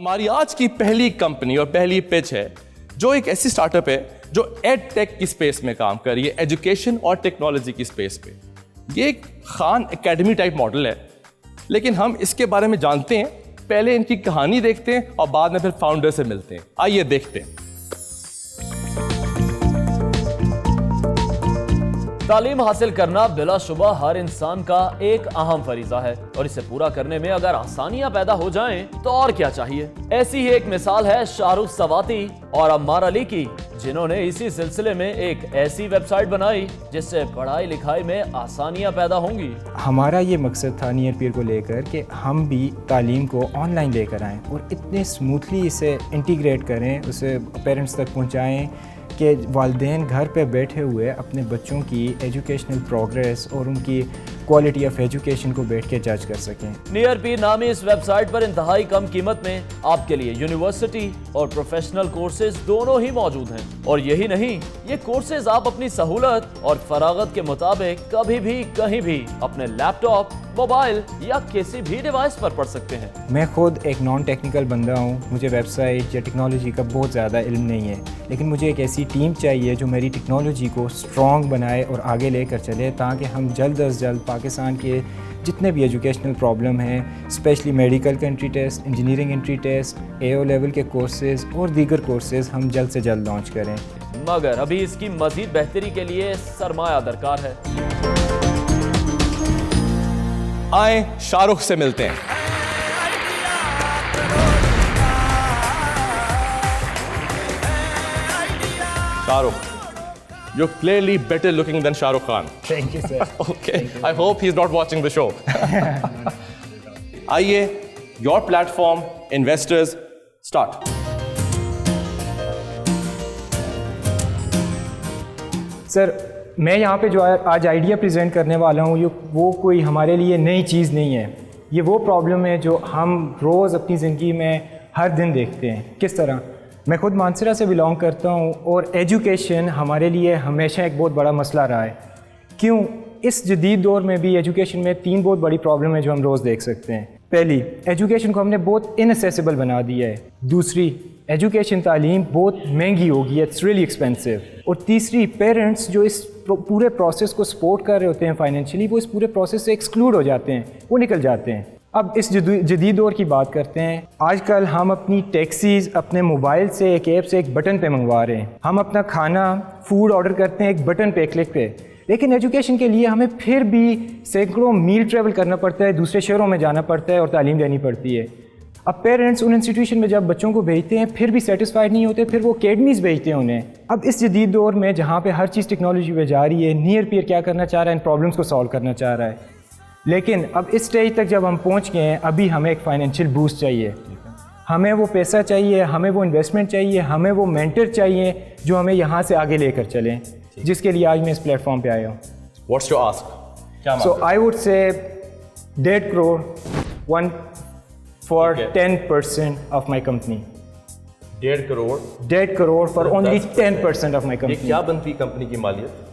हमारी आज की पहली कंपनी और पहली पिच है जो एक ऐसी स्टार्टअप है जो एड टेक की स्पेस में काम कर रही है, एजुकेशन और टेक्नोलॉजी की स्पेस पे। ये एक खान एकेडमी टाइप मॉडल है, लेकिन हम इसके बारे में जानते हैं, पहले इनकी कहानी देखते हैं और बाद में फिर फाउंडर से मिलते हैं। आइए देखते हैं। तालीम हासिल करना बिलाशुबा हर इंसान का एक अहम फरीजा है और इसे पूरा करने में अगर आसानियां पैदा हो जाएं तो और क्या चाहिए। ऐसी ही एक मिसाल है शाहरुख सवाती और अम्मार अली की, जिन्होंने इसी सिलसिले में एक ऐसी वेबसाइट बनाई जिससे पढ़ाई लिखाई में आसानियां पैदा होंगी। हमारा ये मकसद था नियर पीर को लेकर कि हम भी तालीम को ऑनलाइन लेकर आएँ और इतने स्मूथली इसे इंटीग्रेट करें, उसे पेरेंट्स तक पहुँचाएँ कि वालिदैन घर पे बैठे हुए अपने बच्चों की एजुकेशनल प्रोग्रेस और उनकी क्वालिटी ऑफ एजुकेशन को बैठ के जज कर सकें। नियर पीर नामी इस वेबसाइट पर इंतहाई कम कीमत में आपके लिए यूनिवर्सिटी और प्रोफेशनल कोर्सेज दोनों ही मौजूद हैं। और यही नहीं, ये कोर्सेज आप अपनी सहूलत और फरागत के मुताबिक कभी भी कहीं भी अपने लैपटॉप, मोबाइल या किसी भी डिवाइस पर पढ़ सकते हैं। मैं खुद एक नॉन टेक्निकल बंदा हूँ, मुझे वेबसाइट या टेक्नोलॉजी का बहुत ज़्यादा इल्म नहीं है, लेकिन मुझे एक ऐसी टीम चाहिए जो मेरी टेक्नोलॉजी को स्ट्रॉन्ग बनाए और आगे लेकर चले, ताकि हम जल्द अज जल्द पाकिस्तान के जितने भी एजुकेशनल प्रॉब्लम हैं, स्पेशली मेडिकल का entry test, engineering entry test, AO level के कोर्सेज़ और दीगर कोर्सेज़ हम जल्द से जल्द लॉन्च करें। मगर अभी इसकी मज़ीद बेहतरी के लिए सरमाया दरकार है। आए शाहरुख से मिलते हैं। Shahrukh, you're clearly better looking than Shah Rukh Khan. Thank you, sir. Okay, I hope he's not watching the show. आइए, your platform, investors, start. Sir, मैं यहाँ पे जो आज आइडिया प्रेजेंट करने वाला हूँ, वो कोई हमारे लिए नई चीज़ नहीं है। ये वो प्रॉब्लम है जो हम रोज़ अपनी ज़िंदगी में हर दिन देखते हैं। किस तरह? मैं खुद मानसरा से बिलोंग करता हूँ और एजुकेशन हमारे लिए हमेशा एक बहुत बड़ा मसला रहा है। क्यों? इस जदीद दौर में भी एजुकेशन में 3 बहुत बड़ी प्रॉब्लम है जो हम रोज़ देख सकते हैं। पहली, एजुकेशन को हमने बहुत इनएसेसिबल बना दिया है। दूसरी, एजुकेशन तालीम बहुत महंगी हो गई है, इट्स रियली एक्सपेंसिव। और तीसरी, पेरेंट्स जो इस पूरे प्रोसेस को सपोर्ट कर रहे होते हैं फाइनेंशियली, वो इस पूरे प्रोसेस से एक्सक्लूड हो जाते हैं, वो निकल जाते हैं। अब इस जदीद दौर की बात करते हैं। आजकल हम अपनी टैक्सीज़ अपने मोबाइल से एक ऐप से एक बटन पे मंगवा रहे हैं। हम अपना खाना, फूड ऑर्डर करते हैं एक बटन पे, क्लिक पे। लेकिन एजुकेशन के लिए हमें फिर भी सैकड़ों मील ट्रैवल करना पड़ता है, दूसरे शहरों में जाना पड़ता है और तालीम लेनी पड़ती है। अब पेरेंट्स उन इंस्टीट्यूशन में जब बच्चों को भेजते हैं फिर भी सेटिस्फाइड नहीं होते, फिर वो अकेडमीज़ भेजते हैं उन्हें। अब इस जदीद दौर में जहाँ पे हर चीज़ टेक्नोलॉजी पे जा रही है, नियर पीर क्या करना चाह रहा है, इन प्रॉब्लम्स को सॉल्व करना चाह रहा है। लेकिन अब इस स्टेज तक जब हम पहुँच गए हैं, अभी हमें एक फाइनेंशियल बूस्ट चाहिए, हमें वो पैसा चाहिए, हमें वो इन्वेस्टमेंट चाहिए, हमें वो मेंटर चाहिए जो हमें यहाँ से आगे लेकर चलें, जिसके लिए आज मैं इस प्लेटफॉर्म पे आया हूँ। What's your ask? क्या So I would say 1.5 crore, one for 10% of my company. 1.5 crore. 1.5 crore for only 10% of my ये company. क्या बनती कंपनी की मालियत?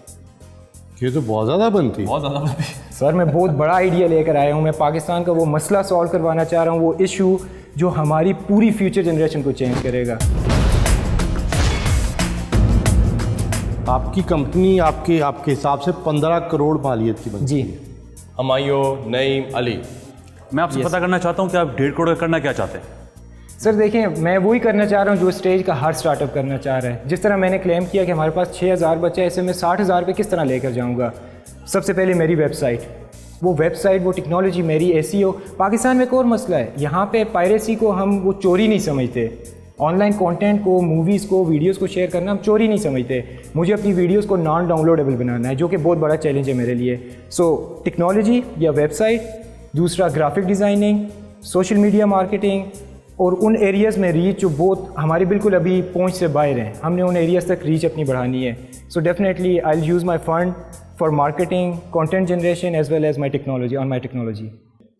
ये तो बहुत ज़्यादा बनती है। बहुत ज़्यादा बनती। सर, मैं बहुत बड़ा आइडिया लेकर आया हूँ। मैं पाकिस्तान का वो मसला सॉल्व करवाना चाह रहा हूँ, वो इशू जो हमारी पूरी फ्यूचर जनरेशन को चेंज करेगा। आपकी कंपनी आपके हिसाब से 15 करोड़ मालियत की बनती जी। है। हमायूं, नईम, अली, मैं आपसे पता करना चाहता हूँ कि आप 1.5 करोड़ करना क्या चाहते हैं? सर देखिए, मैं वही करना चाह रहा हूँ जो स्टेज का हर स्टार्टअप करना चाह रहा है। जिस तरह मैंने क्लेम किया कि हमारे पास 6000 बच्चे, ऐसे में 60,000 पे किस तरह लेकर जाऊँगा। सबसे पहले मेरी वेबसाइट, वो टेक्नोलॉजी मेरी SEO। पाकिस्तान में एक और मसला है, यहाँ पे पायरेसी को हम वो चोरी नहीं समझते। ऑनलाइन कंटेंट को, मूवीज़ को, वीडियोस को शेयर करना हम चोरी नहीं समझते। मुझे अपनी वीडियोस को नॉन डाउनलोडेबल बनाना है, जो कि बहुत बड़ा चैलेंज है मेरे लिए। सो टेक्नोलॉजी या वेबसाइट, दूसरा graphic designing, social media marketing और उन एरियाज़ में रीच जो बहुत हमारे बिल्कुल अभी पहुंच से बाहर हैं, हमने उन एरियाज़ तक रीच अपनी बढ़ानी है। So definitely I will use my fund for marketing, content generation as well as my technology on my technology.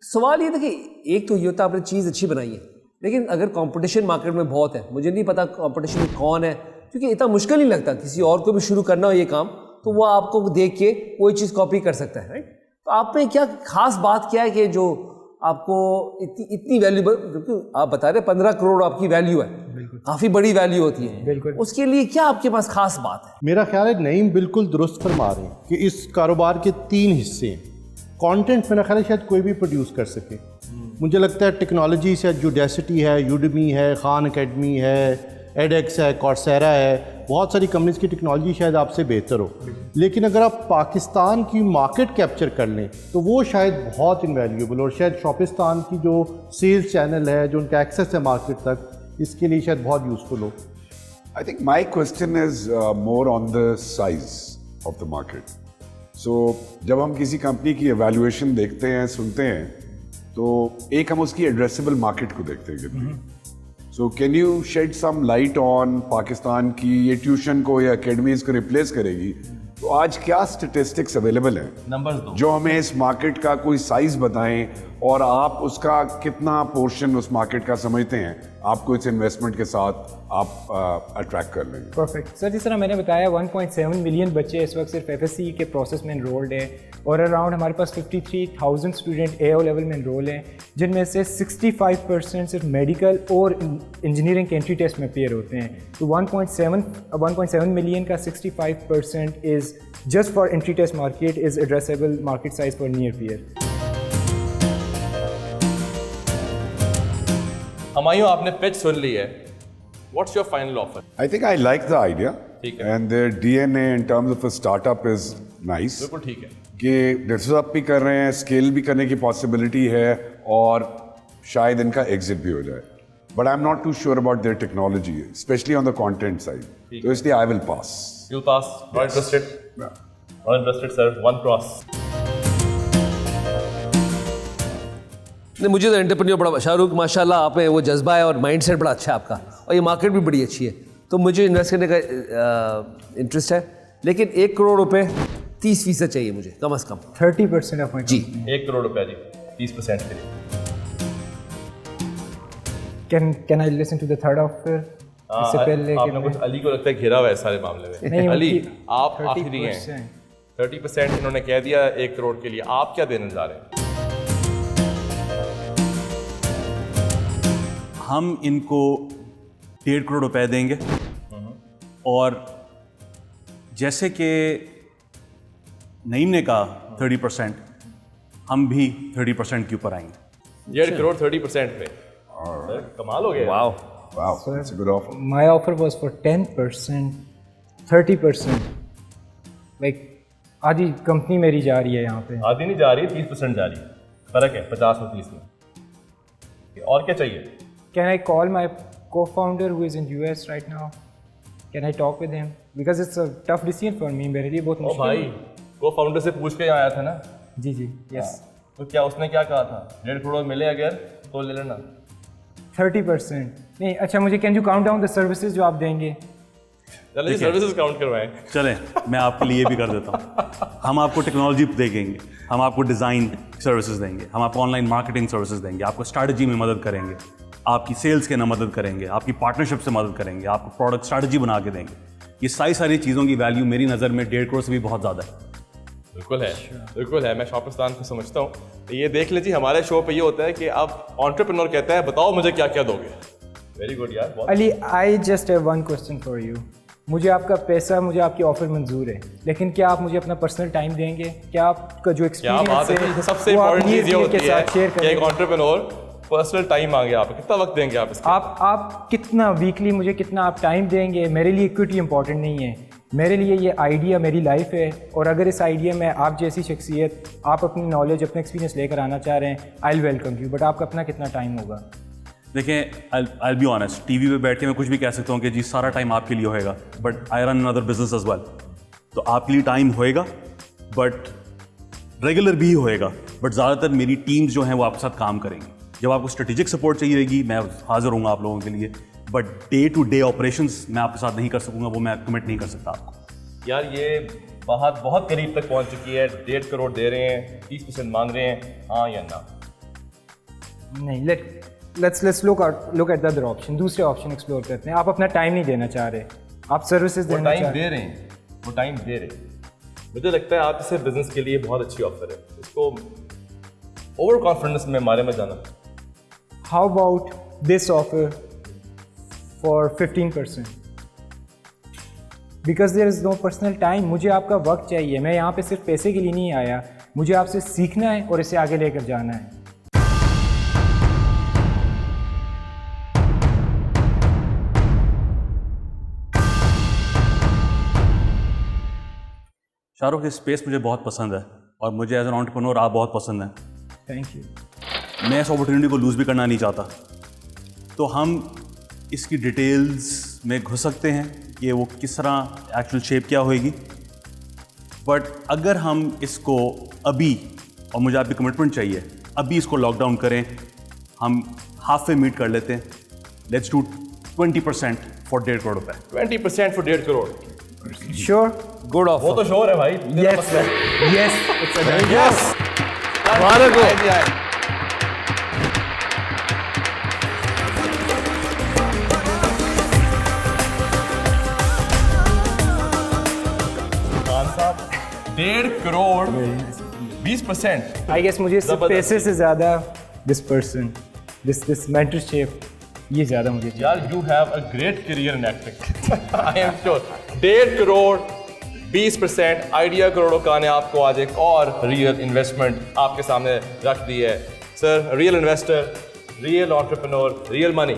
सवाल ये देखिए, एक तो ये होता है आपने चीज़ अच्छी बनाई है, लेकिन अगर कंपटीशन मार्केट में बहुत है, मुझे नहीं पता कंपटीशन में कौन है, क्योंकि इतना मुश्किल नहीं लगता किसी और को भी शुरू करना हो ये काम, तो वो आपको देख के कोई चीज़ कॉपी कर सकता है, राइट? तो आपने क्या खास बात किया है कि जो आपको इतनी वैल्यूबल, क्योंकि आप बता रहे 15 करोड़ आपकी वैल्यू है, काफ़ी बड़ी वैल्यू होती है, बिल्कुल। उसके लिए क्या आपके पास खास बात है? मेरा ख्याल है नईम बिल्कुल दुरुस्त फरमा रहे हैं कि इस कारोबार के 3 हिस्से हैं। कंटेंट मेरा ख्याल है शायद कोई भी प्रोड्यूस कर सके। मुझे लगता है टेक्नोलॉजी से यूडेसिटी है, यूडमी है, खान एकेडमी है, एडेक्स है, कॉर्सेरा है, बहुत सारी कंपनीज की टेक्नोलॉजी शायद आपसे बेहतर हो, लेकिन अगर आप पाकिस्तान की मार्केट कैप्चर कर लें तो वो शायद बहुत इनवैल्यूएबल, और शायद शॉपिस्तान की जो सेल्स चैनल है, जो उनका एक्सेस है मार्केट तक, इसके लिए शायद बहुत यूज़फुल हो। I think my question is more on the size of the market. So जब हम किसी कंपनी की evaluation देखते हैं, सुनते हैं, तो एक हम उसकी addressable market को देखते हैं कितनी। So can you shed some light on Pakistan की ये ट्यूशन को या academies को replace करेगी? तो आज क्या statistics available हैं नंबर्स दो जो हमें इस मार्केट का कोई साइज बताएं, और आप उसका कितना पोर्शन उस मार्केट का समझते हैं आपको इस इन्वेस्टमेंट के साथ आप अट्रैक्ट कर लेंगे? परफेक्ट सर, जिस तरह मैंने बताया 1.7 मिलियन बच्चे इस वक्त सिर्फ FSC के प्रोसेस में इनरोल्ड है, और अराउंड हमारे पास 53,000 स्टूडेंट AO लेवल में इनरोल हैं, जिनमें से 65% सिर्फ मेडिकल और इंजीनियरिंग के एंट्री टेस्ट में अपेयर होते हैं। तो 1.7 मिलियन का 65% is just for entry test market is addressable market size for near peer. Humayun, आपने पिच सुन ली है, what's your final offer? I think I like the idea, ठीक है। and their DNA in terms of a startup is nice. बिल्कुल ठीक है। कि डिस्टर्ब भी कर रहे हैं, स्केल भी करने की पॉसिबिलिटी है, और शायद इनका एग्जिट भी हो जाए, but I am not too sure about their technology, specially on the content side, तो इसलिए I will pass. You'll pass. Not interested? Not interested, sir. One cross. नहीं, मुझे तो एंटरप्रेन्योर बड़ा, शाहरुख माशाल्लाह आप में वो जज्बा है और माइंडसेट बड़ा अच्छा है आपका, और ये मार्केट भी बड़ी अच्छी है, तो मुझे इन्वेस्ट करने का इंटरेस्ट है, लेकिन 1 करोड़ रुपए 30% चाहिए मुझे कम से कम। 30% ऑफ माई जी। 1 करोड़ रुपया जी, 30% के लिए। Can I listen to the third offer? इससे पहले आपने कुछ अली को लगता है घेरा हुआ है सारे मामले में। नहीं, अली, उनकी आप आखिरी हैं, 30% इन्होंने कह दिया 1 करोड़ के लिए, आप क्या देने जा रहे हैं? हम इनको 1.5 करोड़ रुपए देंगे, और जैसे कि नईम ने कहा 30%, हम भी 30% के ऊपर आएंगे। 1.5 करोड़ 30% पे, कमाल हो गया। Wow, Wow, that's a good offer. My offer was for 10%, 30%. Like आधी कंपनी मेरी जा रही है यहाँ पे। आधी नहीं जा रही, 30% जा रही है, फर्क है 50 और 30 में। और क्या चाहिए? Can I call my co-founder who is in US right now? Can I talk with him? Because it's a tough decision for me. मेरे लिए बहुत ओ मुश्किल भाई, को फाउंडर से पूछ के यहाँ आया था ना? जी जी, yes. तो क्या उसने क्या कहा था? 1.5 करोड़ मिले अगर तो ले लेना। 30%। नहीं, अच्छा मुझे can you count down the services जो आप देंगे? चलिए सर्विसेज काउंट करवाएं। चलें, मैं आपके लिए भी कर देता हूँ। हम आपको टेक्नोलॉजी देंगे, हम आपको डिज़ाइन सर्विसेज देंगे, हम आपको ऑनलाइन मार्केटिंग सर्विसेज देंगे, आपको स्ट्रैटेजी में मदद करेंगे, आपकी सेल्स के ना मदद करेंगे, आपकी पार्टनरशिप से मदद करेंगे, आपको प्रोडक्ट स्ट्रैटेजी बना के देंगे। ये सारी चीज़ों की वैल्यू मेरी नज़र में 1.5 करोड़ से भी बहुत ज़्यादा है। बिल्कुल है, बिल्कुल है। मैं शॉपिस्तान को समझता हूँ। तो ये देख लीजिए, हमारे शो पे ये होता है कि अब एंटरप्रेन्योर कहता है बताओ मुझे क्या क्या दोगे। वेरी गुड यार, बहुत। Ali, I just have one question for you. मुझे आपका पैसा, मुझे आपकी ऑफर मंजूर है, लेकिन क्या आप मुझे अपना पर्सनल टाइम देंगे? क्या आपका जो क्या बात है, एक्सपीरियंस सबसे वो आप इंपॉर्टेंट चीज़ ये नीड होती के है साथ शेयर कि एक करें? एंटरप्रेन्योर पर्सनल टाइम मांगे आप, कितना वक्त देंगे आप इसका? आप कितना वीकली मुझे कितना आप टाइम देंगे? मेरे लिए इक्विटी इंपॉर्टेंट नहीं है, मेरे लिए ये आइडिया मेरी लाइफ है, और अगर इस आइडिया में आप जैसी शख्सियत, आप अपनी नॉलेज, अपना एक्सपीरियंस लेकर आना चाह रहे हैं, I will welcome you, but आपका अपना कितना टाइम होगा? देखें, आई बी ऑनेस्ट, टीवी पे बैठ के मैं कुछ भी कह सकता हूँ कि जी सारा टाइम आपके लिए होएगा, but I run another business as well. तो आपके लिए टाइम होएगा, बट रेगुलर भी होएगा, बट ज़्यादातर मेरी टीम्स जो हैं वो आपके साथ काम करेंगी। जब आपको स्ट्रेटेजिक सपोर्ट चाहिए होगी, मैं हाजिर हूँ आप लोगों के लिए, but day to day operations मैं आपके साथ नहीं कर सकूँगा, वो मैं कमिट नहीं कर सकता आपको। यार ये बात बहुत करीब तक पहुंच चुकी है। 1.5 करोड़ दे रहे हैं, 30% मांग रहे हैं, हाँ या ना? नहीं, let's look at the other option. दूसरे ऑप्शन एक्सप्लोर करते हैं। आप अपना टाइम नहीं देना चाह रहे, आप सर्विसेज वो देना टाइम चाह रहे दे रहे हैं, वो टाइम दे रहे हैं। मुझे लगता है आप इसे बिजनेस के लिए बहुत अच्छी ऑफर है, इसको ओवर कॉन्फिडेंस में मारे में जाना। How about this offer for 15%? Because there is no personal time. मुझे आपका वक्त चाहिए। मैं यहाँ पे सिर्फ पैसे के लिए नहीं आया, मुझे आपसे सीखना है और इसे आगे लेकर जाना है। शाहरुख, ये स्पेस मुझे बहुत पसंद है और मुझे एज एन एंटरप्रेन्योर आप बहुत पसंद हैं। Thank you. मैं इस अपॉर्चुनिटी को लूज़ भी करना नहीं चाहता, तो हम इसकी डिटेल्स में घुस सकते हैं कि वो किस तरह एक्चुअल शेप क्या होएगी। बट अगर हम इसको अभी, और मुझे आपकी कमिटमेंट चाहिए, अभी इसको लॉकडाउन करें, हम हाफ वे मीट कर लेते हैं। लेट्स डू 20% फॉर 1.5 करोड़ रुपए। 20% फॉर 1.5 करोड़। श्योर? गुड वो ऑफर। तो श्योर है भाई। Yes yes, it's a yes. मुबारक हो। खान साहब 1.5 करोड़ 20%। आई गेस मुझे सिर्फ जबरदस्त। पैसे से ज़्यादा दिस पर्सन, दिस मेंटरशिप, ये ज़्यादा मुझे चाहिए। यार you have a great career in acting. I am sure. 1.5 crore 20% idea करोड़ों का ने आपको आज एक और रियल इन्वेस्टमेंट आपके सामने रख दी है। Sir, real investor, real entrepreneur, real money.